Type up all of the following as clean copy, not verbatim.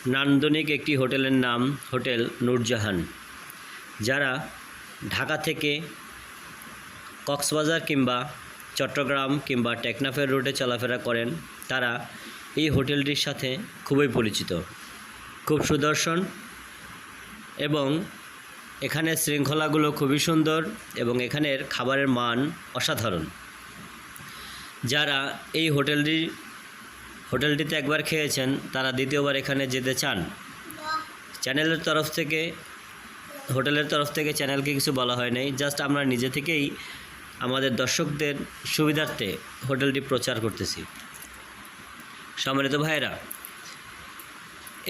নান্দনিক একটি হোটেলের নাম হোটেল নূরজাহান। যারা ঢাকা থেকে কক্সবাজার কিংবা চট্টগ্রাম কিংবা টেকনাফের রুটে চলাফেরা করেন তারা এই হোটেলটির সাথে খুবই পরিচিত। খুব সুদর্শন এবং এখানের শৃঙ্খলাগুলো খুবই সুন্দর এবং এখানের খাবারের মান অসাধারণ। যারা এই হোটেলটিতে একবার খেয়েছেন তারা দ্বিতীয়বার এখানে যেতে চান। হোটেলের তরফ থেকে চ্যানেলকে কিছু বলা হয় নাই, জাস্ট আমরা নিজে থেকেই আমাদের দর্শকদের সুবিধার্থে হোটেলটি প্রচার করতেছি। সম্মানিত ভাইয়েরা,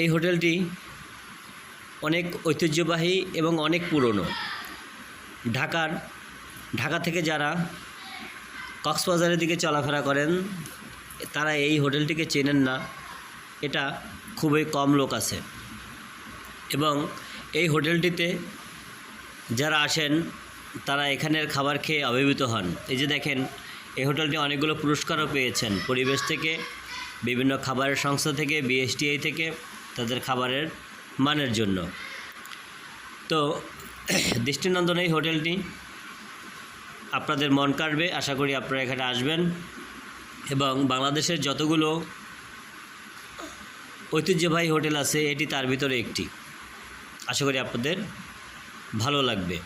এই হোটেলটি অনেক ঐতিহ্যবাহী এবং অনেক পুরনো। ঢাকা থেকে যারা কক্সবাজারের দিকে চলাফেরা করেন তারা এই হোটেলটিকে চেনেন না, এটা খুবই কম লোক আছে। এবং এই হোটেলটিতে যারা আসেন তারা এখানের খাবার খেয়ে অভিভূত হন। এই যে দেখেন, এই হোটেলটি অনেকগুলো পুরস্কারও পেয়েছেন পরিবেশ থেকে, বিভিন্ন খাবারের সংস্থা থেকে, বিএসটিআই থেকে তাদের খাবারের মানের জন্য। তো দৃষ্টিনন্দন এই হোটেলটি আপনাদের মন কাড়বে। আশা করি আপনারা এখানে আসবেন এবং বাংলাদেশের যতগুলো ঐতিহ্যবাহী হোটেল আছে এটি তার ভিতরে একটি। আশা করি আপনাদের ভালো লাগবে।